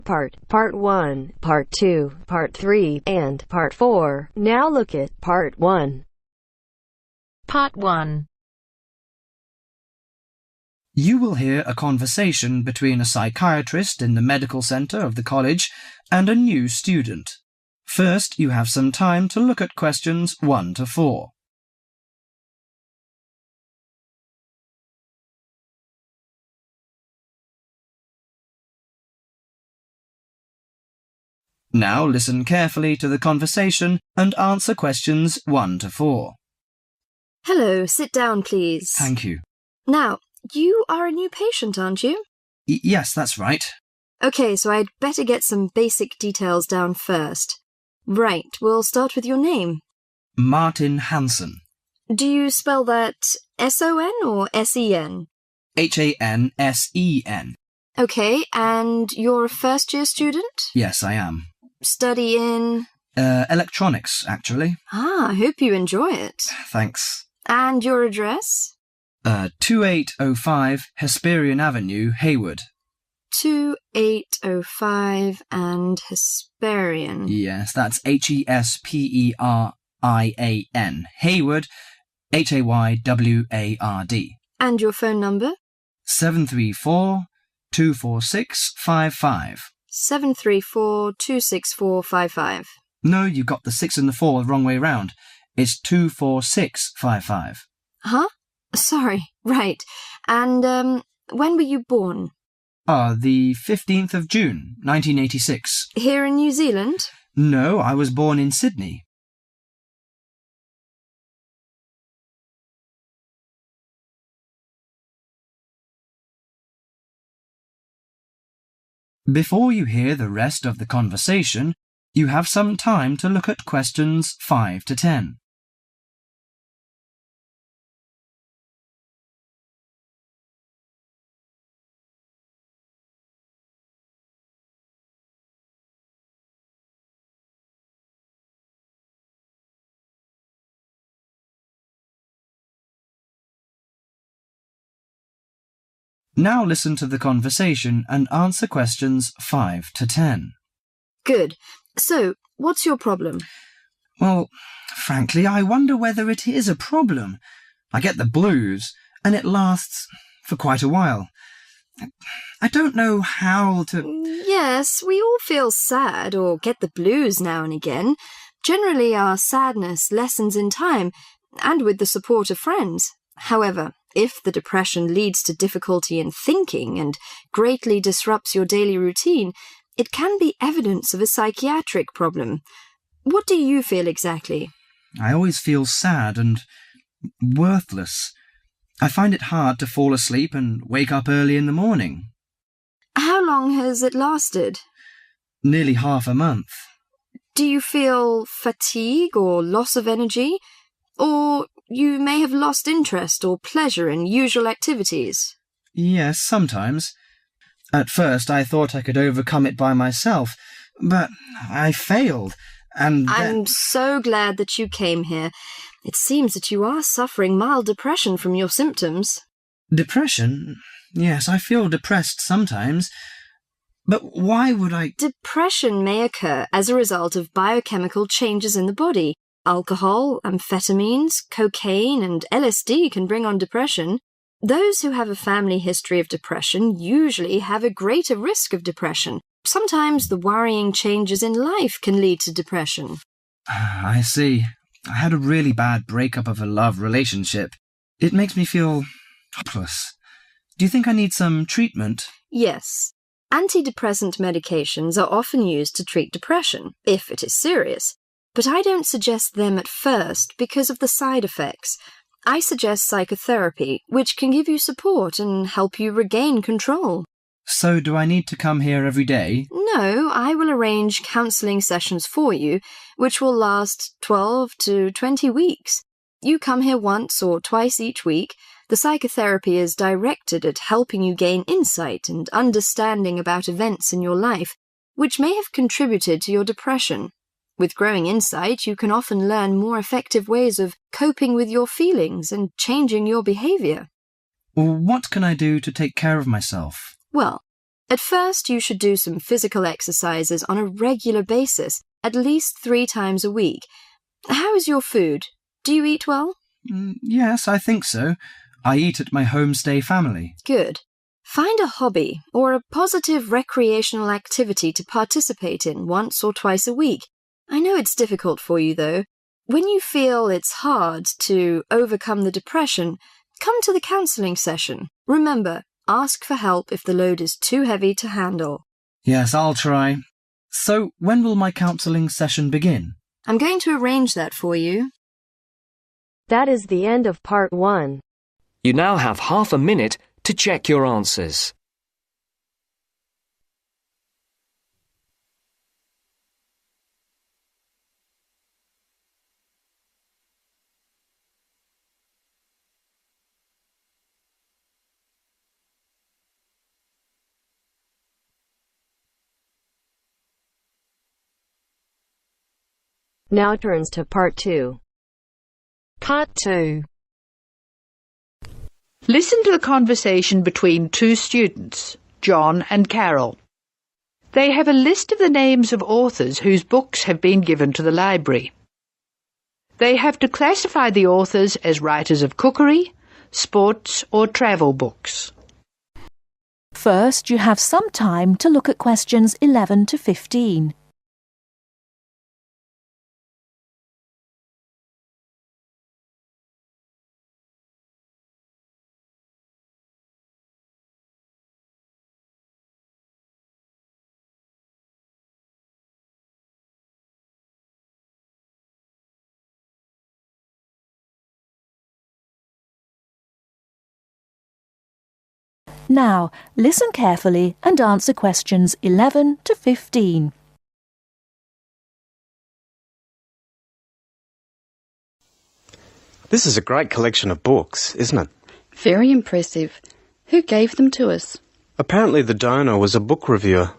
Part 1, Part 2, Part 3, and Part 4. Now look at Part 1. Part 1. You will hear a conversation between a psychiatrist in the medical centre of the college and a new student. First, you have some time to look at questions 1 to 4. Now listen carefully to the conversation and answer questions 1 to 4. Hello, sit down, please. Thank you. Now, you are a new patient, aren't you? Yes, that's right. Okay, so I'd better get some basic details down first. Right, we'll start with your name. Martin Hansen. Do you spell that S-O-N or S-E-N? Hansen. Okay, and you're a first-year student? Yes, I am. Study in? Electronics, actually. I hope you enjoy it. Thanks. And your address? 2805 Hesperian Avenue, Hayward. 2805 and Hesperian. Yes, that's Hesperian. Hayward, Hayward. And your phone number? 734-246-55. 734-264-55. No, you got the 6 and the 4 the wrong way round. It's 24655. Huh? Sorry, right. And, when were you born? The 15th of June, 1986. Here in New Zealand? No, I was born in Sydney. Before you hear the rest of the conversation, you have some time to look at questions 5 to 10. Now listen to the conversation and answer questions 5 to 10. Good. So, what's your problem? Well, frankly, I wonder whether it is a problem. I get the blues, and it lasts for quite a while. I don't know how to... Yes, we all feel sad or get the blues now and again. Generally, our sadness lessens in time, and with the support of friends. However, if the depression leads to difficulty in thinking and greatly disrupts your daily routine, it can be evidence of a psychiatric problem. What do you feel exactly? I always feel sad and worthless. I find it hard to fall asleep and wake up early in the morning. How long has it lasted? Nearly half a month. Do you feel fatigue or loss of energy? Or you may have lost interest or pleasure in usual activities? Yes, sometimes. At first I thought I could overcome it by myself, but I failed, and I'm so glad that you came here. It seems that you are suffering mild depression from your symptoms. Depression? Yes, I feel depressed sometimes. But why would I... Depression may occur as a result of biochemical changes in the body. Alcohol, amphetamines, cocaine, and LSD can bring on depression. Those who have a family history of depression usually have a greater risk of depression. Sometimes the worrying changes in life can lead to depression. I see. I had a really bad breakup of a love relationship. It makes me feel hopeless. Do you think I need some treatment? Yes. Antidepressant medications are often used to treat depression, if it is serious. But I don't suggest them at first because of the side effects. I suggest psychotherapy, which can give you support and help you regain control. So do I need to come here every day? No, I will arrange counselling sessions for you, which will last 12 to 20 weeks. You come here once or twice each week. The psychotherapy is directed at helping you gain insight and understanding about events in your life, which may have contributed to your depression. With growing insight, you can often learn more effective ways of coping with your feelings and changing your behaviour. What can I do to take care of myself? Well, At first, you should do some physical exercises on a regular basis, at least 3 times a week. How is your food? Do you eat well? Yes, I think so. I eat at my homestay family. Good. Find a hobby or a positive recreational activity to participate in once or twice a week. I know it's difficult for you, though. When you feel it's hard to overcome the depression, come to the counselling session. Remember, ask for help if the load is too heavy to handle. Yes, I'll try. So, when will my counselling session begin? I'm going to arrange that for you. That is the end of part 1. You now have half a minute to check your answers. Now turns to part 2. Part 2. Listen to the conversation between 2 students, John and Carol. They have a list of the names of authors whose books have been given to the library. They have to classify the authors as writers of cookery, sports or travel books. First, you have some time to look at questions 11 to 15. Now, listen carefully and answer questions 11 to 15. This is a great collection of books, isn't it? Very impressive. Who gave them to us? Apparently the donor was a book reviewer.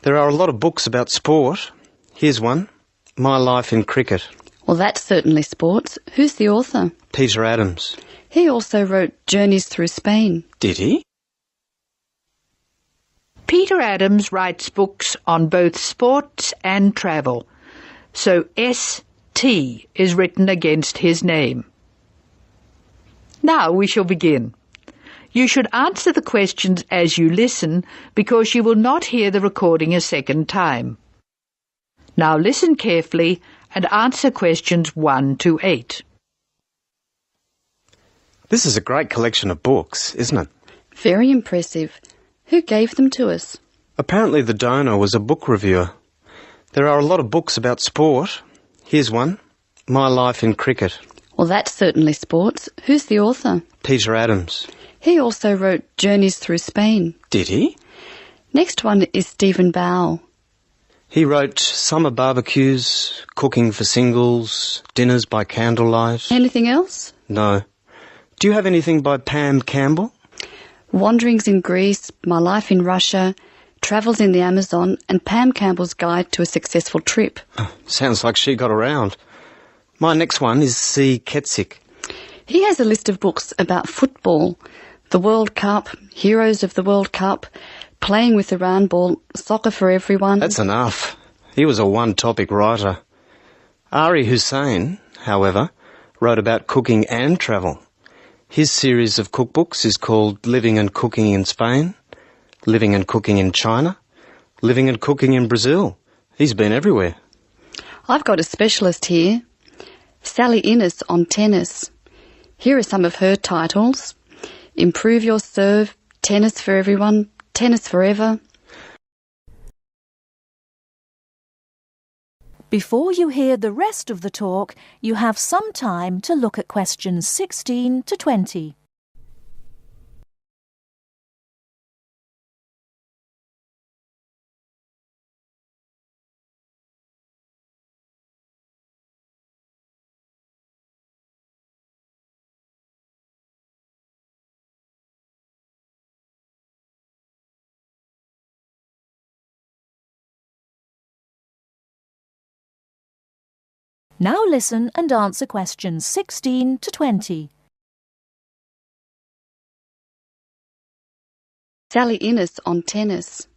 There are a lot of books about sport. Here's one, My Life in Cricket. Well, that's certainly sports. Who's the author? Peter Adams. He also wrote Journeys Through Spain. Did he? Peter Adams writes books on both sports and travel, so S.T. is written against his name. Now we shall begin. You should answer the questions as you listen because you will not hear the recording a second time. Now listen carefully and answer questions 1 to 8. This is a great collection of books, isn't it? Very impressive. Who gave them to us? Apparently the donor was a book reviewer. There are a lot of books about sport. Here's one, My Life in Cricket. Well, that's certainly sports. Who's the author? Peter Adams. He also wrote Journeys Through Spain. Did he? Next one is Stephen Bow. He wrote Summer Barbecues, Cooking for Singles, Dinners by Candlelight. Anything else? No. Do you have anything by Pam Campbell? Wanderings in Greece, My Life in Russia, Travels in the Amazon, and Pam Campbell's Guide to a Successful Trip. Sounds like she got around. My next one is C. Ketzik. He has a list of books about football, the World Cup, Heroes of the World Cup, Playing with the Round Ball, Soccer for Everyone. That's enough. He was a one-topic writer. Ari Hussein, however, wrote about cooking and travel. His series of cookbooks is called Living and Cooking in Spain, Living and Cooking in China, Living and Cooking in Brazil. He's been everywhere. I've got a specialist here, Sally Innes on tennis. Here are some of her titles. Improve Your Serve, Tennis for Everyone, Tennis Forever. Before you hear the rest of the talk, you have some time to look at questions 16 to 20. Now listen and answer questions 16 to 20. Sally Innes on tennis.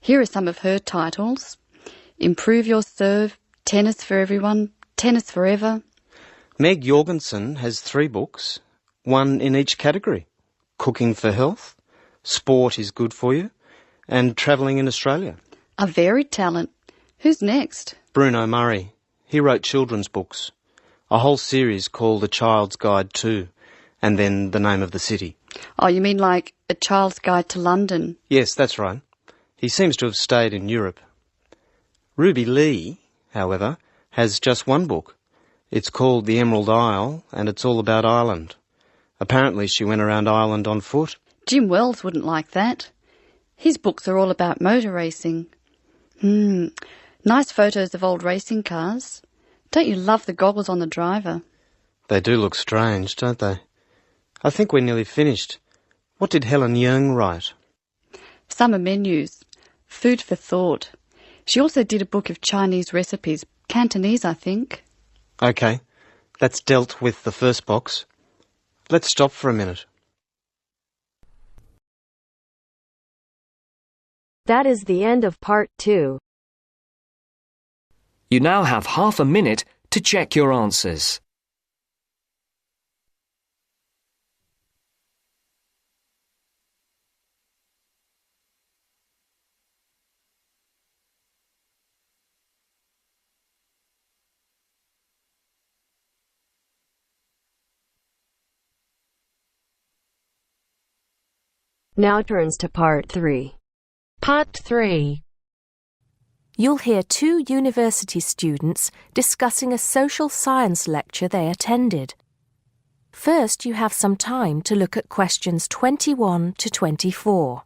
Here are some of her titles. Improve Your Serve, Tennis for Everyone, Tennis Forever. Meg Jorgensen has 3 books, one in each category. Cooking for Health, Sport is Good for You, and Travelling in Australia. A varied talent. Who's next? Bruno Murray. He wrote children's books. A whole series called A Child's Guide to, and then the name of the city. Oh, you mean like A Child's Guide to London? Yes, that's right. He seems to have stayed in Europe. Ruby Lee, however, has just one book. It's called The Emerald Isle, and it's all about Ireland. Apparently she went around Ireland on foot. Jim Wells wouldn't like that. His books are all about motor racing. Nice photos of old racing cars. Don't you love the goggles on the driver? They do look strange, don't they? I think we're nearly finished. What did Helen Young write? Summer menus. Food for thought. She also did a book of Chinese recipes. Cantonese, I think. OK, that's dealt with the first box. Let's stop for a minute. That is the end of part 2. You now have half a minute to check your answers. Now turns to part 3. Part 3. You'll hear 2 university students discussing a social science lecture they attended. First, you have some time to look at questions 21 to 24.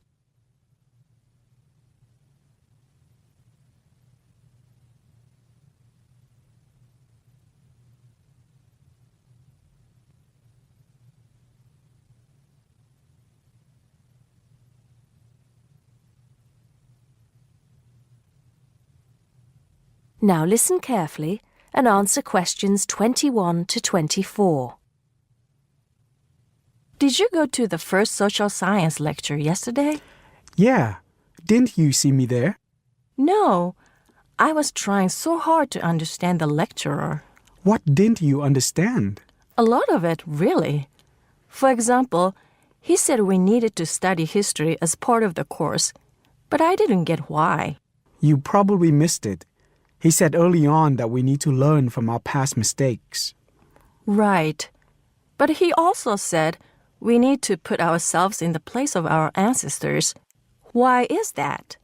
Now listen carefully and answer questions 21 to 24. Did you go to the first social science lecture yesterday? Yeah. Didn't you see me there? No. I was trying so hard to understand the lecturer. What didn't you understand? A lot of it, really. For example, he said we needed to study history as part of the course, but I didn't get why. You probably missed it. He said early on that we need to learn from our past mistakes. Right. But he also said we need to put ourselves in the place of our ancestors. Why is that?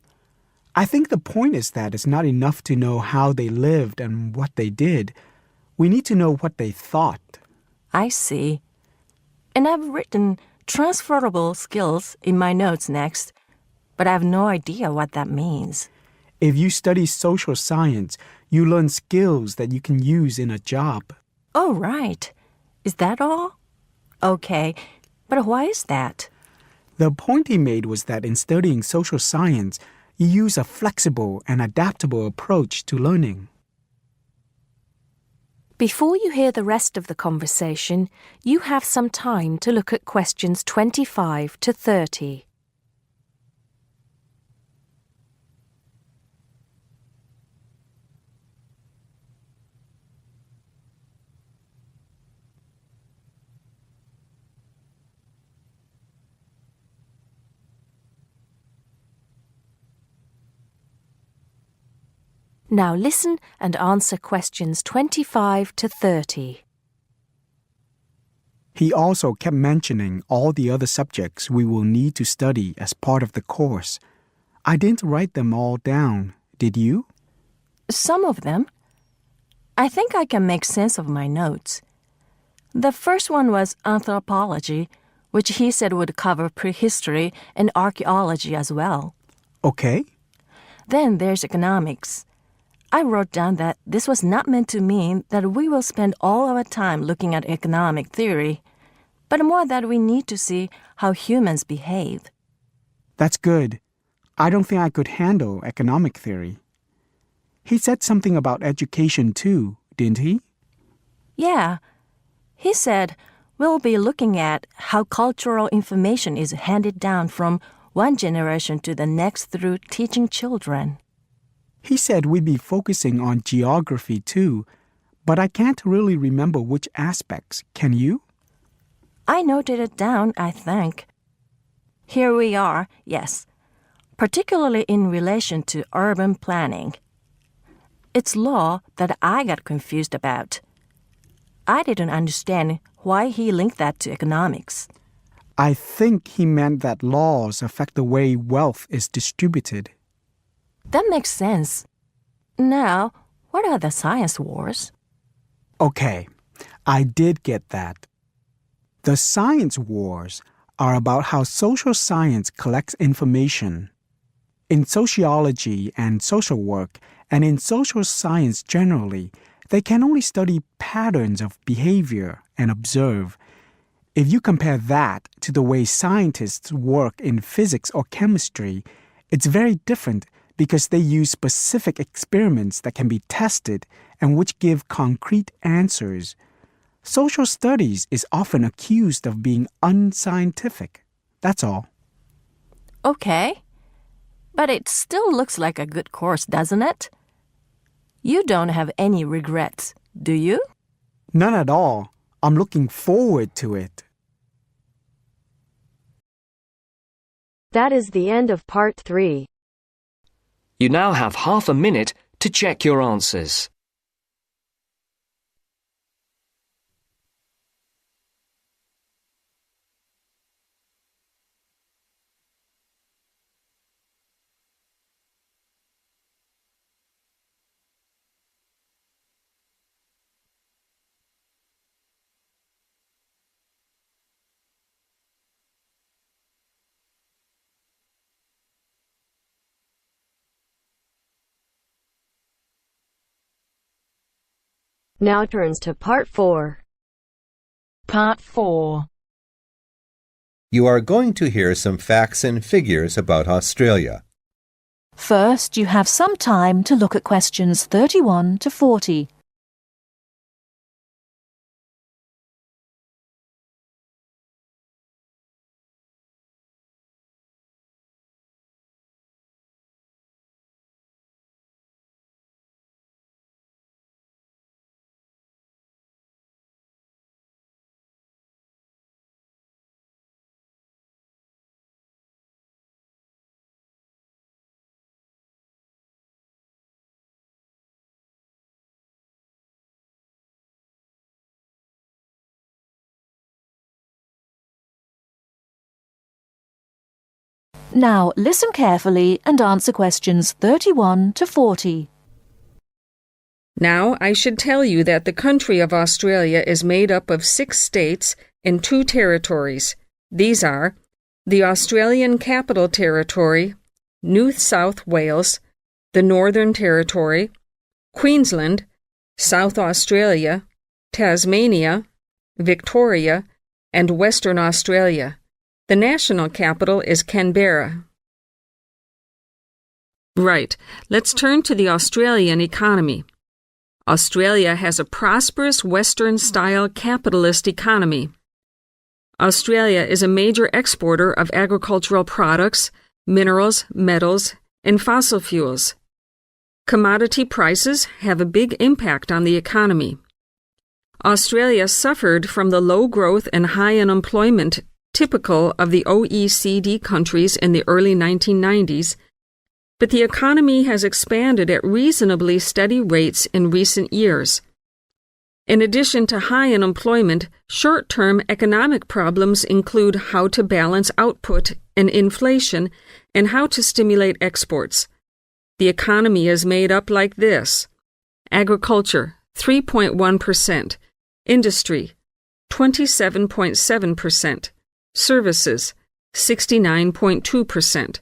I think the point is that it's not enough to know how they lived and what they did. We need to know what they thought. I see. And I've written transferable skills in my notes next, but I have no idea what that means. If you study social science, you learn skills that you can use in a job. Oh, right. Is that all? Okay, but why is that? The point he made was that in studying social science, you use a flexible and adaptable approach to learning. Before you hear the rest of the conversation, you have some time to look at questions 25 to 30. Now listen and answer questions 25 to 30. He also kept mentioning all the other subjects we will need to study as part of the course. I didn't write them all down, did you? Some of them. I think I can make sense of my notes. The first one was anthropology, which he said would cover prehistory and archaeology as well. Okay. Then there's economics. I wrote down that this was not meant to mean that we will spend all our time looking at economic theory, but more that we need to see how humans behave. That's good. I don't think I could handle economic theory. He said something about education too, didn't he? Yeah. He said we'll be looking at how cultural information is handed down from one generation to the next through teaching children. He said we'd be focusing on geography too, but I can't really remember which aspects. Can you? I noted it down, I think. Here we are, yes, particularly in relation to urban planning. It's law that I got confused about. I didn't understand why he linked that to economics. I think he meant that laws affect the way wealth is distributed. That makes sense. Now, what are the science wars? Okay, I did get that. The science wars are about how social science collects information. In sociology and social work, and in social science generally, they can only study patterns of behavior and observe. If you compare that to the way scientists work in physics or chemistry, it's very different because they use specific experiments that can be tested and which give concrete answers. Social studies is often accused of being unscientific. That's all. Okay. But it still looks like a good course, doesn't it? You don't have any regrets, do you? None at all. I'm looking forward to it. That is the end of part 3. You now have half a minute to check your answers. Now turns to part 4. Part 4. You are going to hear some facts and figures about Australia. First, you have some time to look at questions 31 to 40. Now listen carefully and answer questions 31 to 40. Now I should tell you that the country of Australia is made up of 6 states and 2 territories. These are the Australian Capital Territory, New South Wales, the Northern Territory, Queensland, South Australia, Tasmania, Victoria, and Western Australia. The national capital is Canberra. Right, let's turn to the Australian economy. Australia has a prosperous Western-style capitalist economy. Australia is a major exporter of agricultural products, minerals, metals, and fossil fuels. Commodity prices have a big impact on the economy. Australia suffered from the low growth and high unemployment typical of the OECD countries in the early 1990s, but the economy has expanded at reasonably steady rates in recent years. In addition to high unemployment, short-term economic problems include how to balance output and inflation and how to stimulate exports. The economy is made up like this: agriculture, 3.1%, industry, 27.7%, services, 69.2%.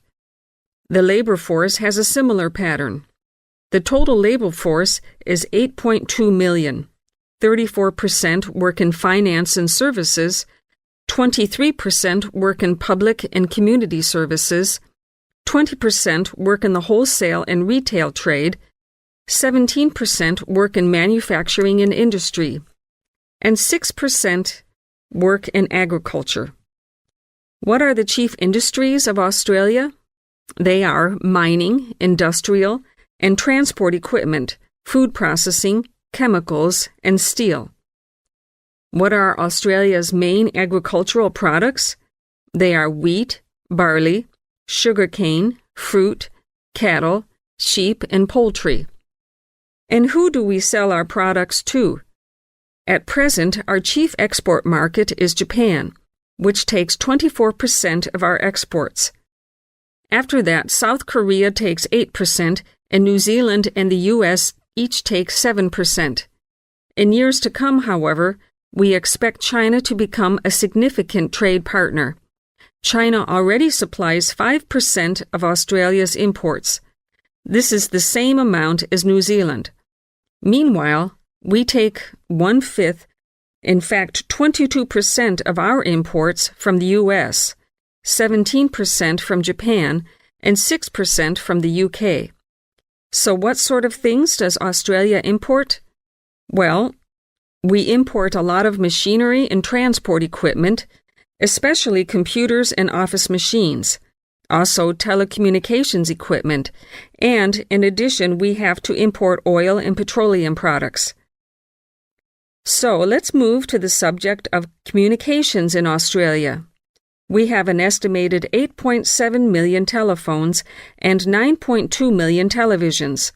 The labor force has a similar pattern. The total labor force is 8.2 million. 34% work in finance and services, 23% work in public and community services, 20% work in the wholesale and retail trade, 17% work in manufacturing and industry, and 6% work in agriculture. What are the chief industries of Australia? They are mining, industrial, and transport equipment, food processing, chemicals, and steel. What are Australia's main agricultural products? They are wheat, barley, sugarcane, fruit, cattle, sheep, and poultry. And who do we sell our products to? At present, our chief export market is Japan, which takes 24% of our exports. After that, South Korea takes 8%, and New Zealand and the U.S. each take 7%. In years to come, however, we expect China to become a significant trade partner. China already supplies 5% of Australia's imports. This is the same amount as New Zealand. Meanwhile, we take 1/5, in fact 22% of our imports from the U.S., 17% from Japan, and 6% from the UK. So what sort of things does Australia import? Well, we import a lot of machinery and transport equipment, especially computers and office machines, also telecommunications equipment, and in addition we have to import oil and petroleum products. So let's move to the subject of communications in Australia. We have an estimated 8.7 million telephones and 9.2 million televisions.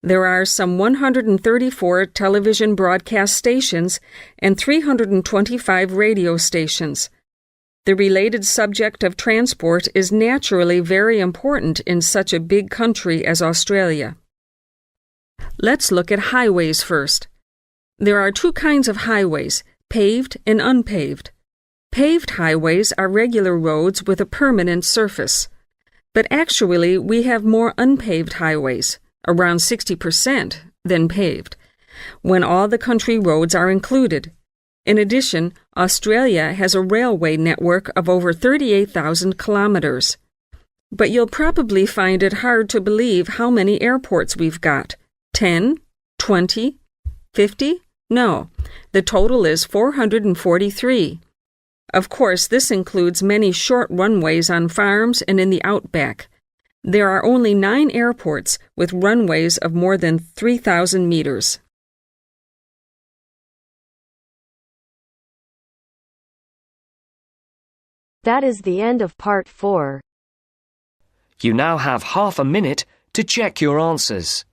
There are some 134 television broadcast stations and 325 radio stations. The related subject of transport is naturally very important in such a big country as Australia. Let's look at highways first. There are two kinds of highways, paved and unpaved. Paved highways are regular roads with a permanent surface. But actually, we have more unpaved highways, around 60%, than paved, when all the country roads are included. In addition, Australia has a railway network of over 38,000 kilometers. But you'll probably find it hard to believe how many airports we've got. 10? 20? 50? No, the total is 443. Of course, this includes many short runways on farms and in the outback. There are only 9 airports with runways of more than 3,000 meters. That is the end of part 4. You now have half a minute to check your answers.